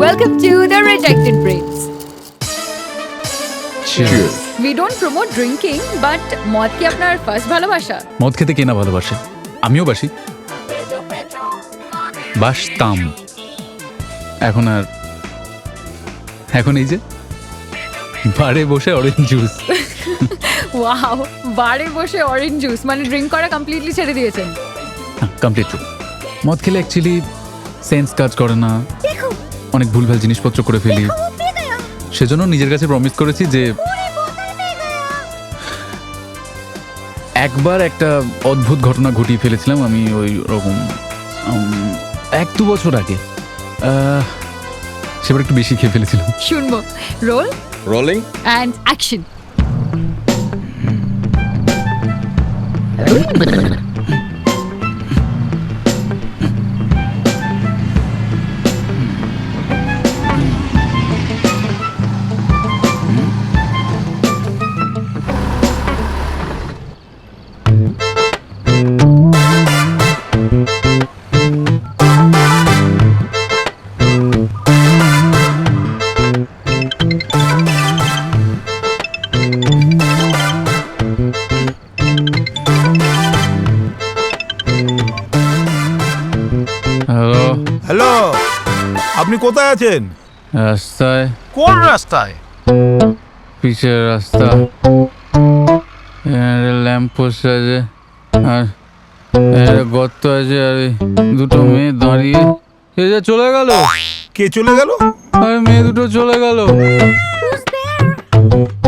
Welcome to the Rejected Brains. Cheers. We don't promote drinking, but মদ কি আপনার first ভালোবাসা? মদ খেতে কে না ভালোবাসে, আমিও বাসি, বাসতাম। এখন এই যে বারে বসে অরেঞ্জ জুস। ওয়াও, বারে বসে অরেঞ্জ জুস মানে ড্রিঙ্ক করা কমপ্লিটলি ছেড়ে দিয়েছেন? কমপ্লিটলি। মদ খেলে অ্যাকচুয়ালি সেন্স কাজ করে না, অনেক ভুলভাল জিনিসপত্র করে ফেলি। সেজন্য নিজের কাছে প্রমিস করেছি যে একবার একটা অদ্ভুত ঘটনা ঘটিয়ে ফেলেছিলাম আমি ওই রকম 1-2 বছর আগে। সেবার একটু বেশি খেয়ে ফেলেছিলাম। শুনবো। Role rolling and action. Hello, hello, আপনি কোথায় আছেন? রাস্তায়, কোন রাস্তায়? পিছের রাস্তা, ল্যাম্প পোস্ট আছে আর গর্ত আছে আর দুটো মেয়ে দাঁড়িয়ে। এ যে চলে গেল। কে চলে গেল? আর মেয়ে দুটো চলে গেল।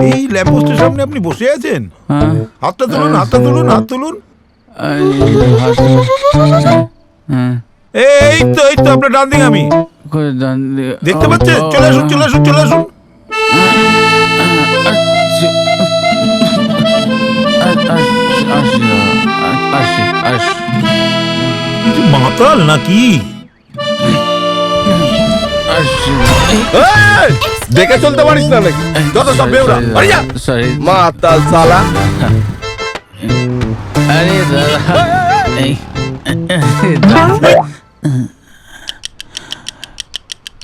এই ল্যাম্পপোস্টের সামনে আপনি বসে আছেন? হ্যাঁ, হাতটা তুলুন, হাতটা তুলুন, হাত তুলুন। হ্যাঁ, এই তো আপনার ডান দিকে আমি দেখতে পাচ্ছেন। চলে আসুন, চলে আসুন, চলে আসুন। মাতাল নাকি? দেখে চলতে পারিস না নাকি? যত সব বেউরা বাড়ি যা। মাতাল সালা। আরে দাদা,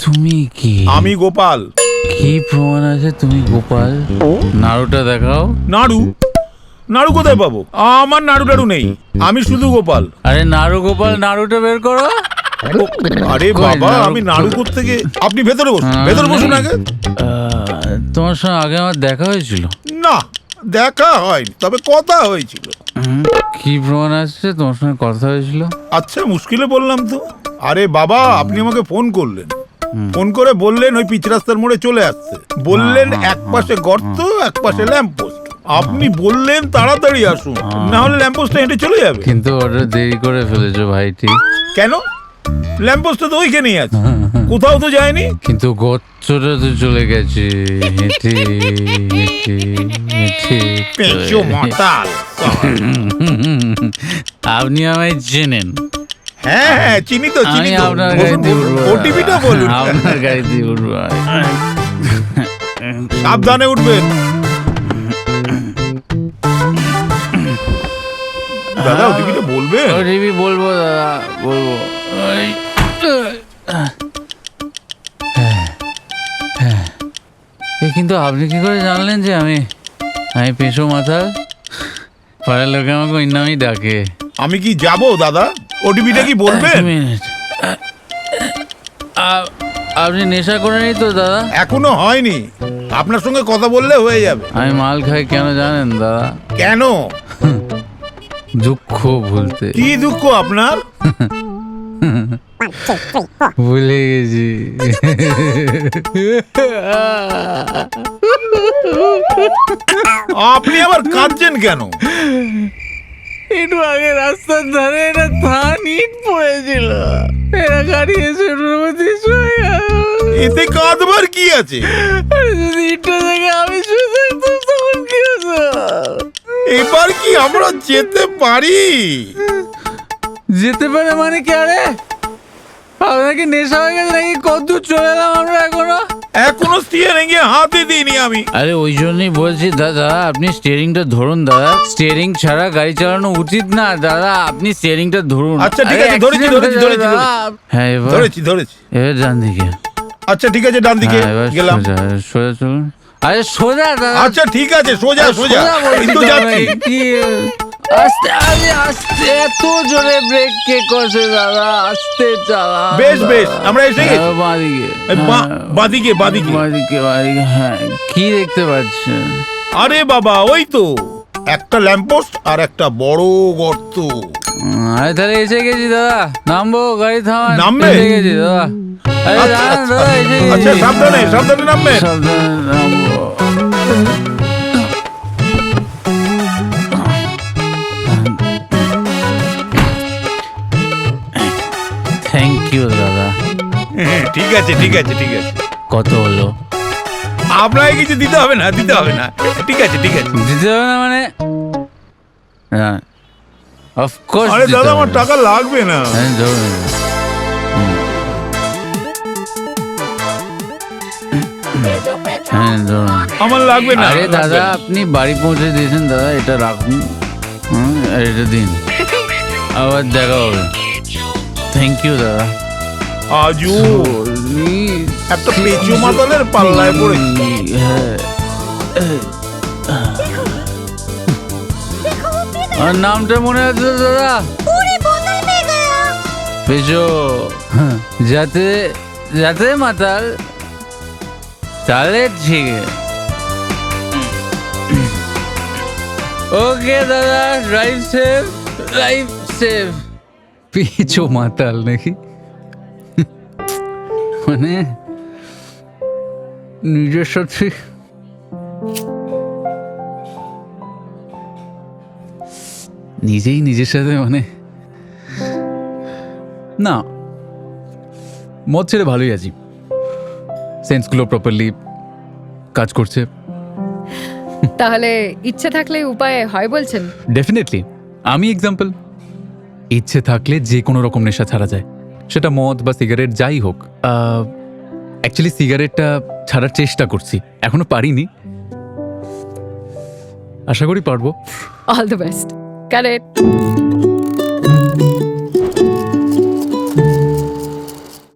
তুমি কি? আমি গোপাল। কি প্রমাণ আছে তুমি গোপাল? নাড়ুটা দেখাও। নাড়ু? নাড়ু কোথায় পাবো? আমার নাড়ু টাড়ু নেই, আমি শুধু গোপাল। আরে নাড়ু গোপাল, নাড়ুটা বের করো। আরে বাবা, আমি নাড়ু করতে গিয়ে আপনি ভেতরে বসুন, ভেতরে বসুন আগে। তোমার সঙ্গে আগে আমার দেখা হয়েছিল? না, দেখা হয়নি, তবে কথা হয়েছিল। কি প্রমাণ আছে তোমার সঙ্গে কথা হয়েছিল? আচ্ছা, মুশকিলে বললাম তো। আরে বাবা, আপনি আমাকে ফোন করলেন, ফোন করে বললেন ওই পিচ রাস্তার মোড়ে চলে আসছে। বললেন এক পাশে গর্ত, এক পাশে ল্যাম্পপোস্ট। আপনি বললেন তাড়াতাড়ি আসুন, না হলে ল্যাম্পপোস্টটা হেঁটে চলে যাবে। কিন্তু ওটা দেরি করে ফেলেছো ভাইটি। কেন? ল্যাম্পপোস্টটা তো ওইখানেই আছে, কোথাও তো যায়নি। কিন্তু গচ্ছটা তো চলে গেছে হেঁটে হেঁটে হেঁটে। পেঁচো মাতাল। আপনি আমায় চেনেন? হ্যাঁ হ্যাঁ, চিনি তো, চিনি আমি তো। আপনার বসুন, গাড়িতে বসুন। উঠবো। ওটিপিটা বলুন। আপনার গাড়িতে উঠবো। সাবধানে উঠবেন দাদা। ওটিপিটা বলবেন? ওটিপি বলবো দাদা, বলবো। কিন্তু আপনি কি করে জানলেন যে আমি পেশো মাথাল? পাড়ার লোকে আমাকে ওই নামই ডাকে। আমি কি যাবো দাদা? ওটিপিটা কি বলবেন? এক মিনিট। আপনি নেশা করেনি তো দাদা? এখনো হয়নি, আপনার সঙ্গে কথা বললে হয়ে যাবে। আমি মাল খাই কেন জানেন দাদা? কেন? দুঃখ ভুলতে। কি দুঃখ আপনার? ভুলে গেছি। আপনি আবার কাঁদছেন কেন? একটু আগে রাস্তার ধারে একটা ধান ইট পড়েছিল, এরা গাড়ি এসে এতে কাঁদবার কি আছে? যদি ইটটা দেখে আমি শুধু তখন কি হতো? এবার কি আমরা যেতে পারি? যেতে পারে মানে কি? আরে আপনার কি নেশা হয়ে গেছে নাকি? কত দূর চলে এলাম আমরা এখনো? এখনো স্টিয়ারিং এ হাতে দিইনি আমি। আরে ওই জন্যই বলছি দাদা, আপনি স্টিয়ারিংটা ধরুন দাদা। স্টিয়ারিং ছাড়া গাড়ি চালানো উচিত না দাদা, আপনি স্টিয়ারিংটা ধরুন। আচ্ছা, ঠিক আরে, আছে, ধরেছি, accident ধরেছি, হয়ে ধরেছি, যাবে, ধরেছি। দাদা। হ্যাঁ এবার ধরেছি। এবার ডান দিকে। আচ্ছা ঠিক আছে, ডান দিকে হ্যাঁ, এবার গেলাম। সোজা চলুন। আরে সোজা দাদা। আচ্ছা ঠিক আছে, সোজা আরে, সোজা বলছি এই তো তো যাচ্ছি। আমি, কি আস্তে, আরে আস্তে, এত জোরে ব্রেক কে কষে দাদা? আস্তে চালা। বেশ, আমরা এসে গেছি। বাঁদিকে, এই বাঁদিকে। বাঁদিকে, হ্যাঁ। কি দেখতে পাচ্ছেন? আরে বাবা, ওই তো একটা ল্যাম্পপোস্ট আর একটা বড় গর্ত। আরে তাহলে এসে গেছি দাদা, নামবো? গাড়ি থামান। নামবে? এসে গেছি দাদা। আরে আচ্ছা, দাঁড়ান আচ্ছা, দাদা, এসে গেছি। আচ্ছা, সাবধানে নামবেন। সাবধানে নামবো। থ্যাংক ইউ দাদা। হ্যাঁ, ঠিক আছে। কত হলো? আপনাকে কিছু দিতে হবে না। ঠিক আছে। দিতে হবে না মানে? হ্যাঁ, অফকোর্স। আরে দাদা, আমার টাকা লাগবে না। হ্যাঁ ধরুন। আমার লাগবে না। আরে দাদা, আপনি বাড়ি পৌঁছে দিয়েছেন দাদা, এটা রাখুন। আর এটা দিন, আবার দেখা হবে। থ্যাংক ইউ দাদা। আজু একটা পেঁচু মাতালের পাল্লায় পড়েছি। আর নামটা মনে আছে তো দাদা? পেঁচো। যাতে মাতাল, তাহলে ঠিক ওকে দাদা, ড্রাইভ সেফ। পেঁচো মাতাল নাকি? মানে নিজের সাথে নিজের সাথে মানে না, মদ ছেড়ে ভালোই আছি। সেন্সগুলো প্রপারলি কাজ করছে। তাহলে ইচ্ছে থাকলে উপায় হয় বলছেন? ডেফিনেটলি, আমি এক্সাম্পল। ইচ্ছে থাকলে যে কোনো রকম নেশা ছাড়া যায়, সেটা মদ বা সিগারেট যাই হোক। অ্যাকচুয়ালি সিগারেটটা ছাড়ার চেষ্টা করছি, এখনো পারিনি, আশা করি পারবো। All the best. কারেক্ট।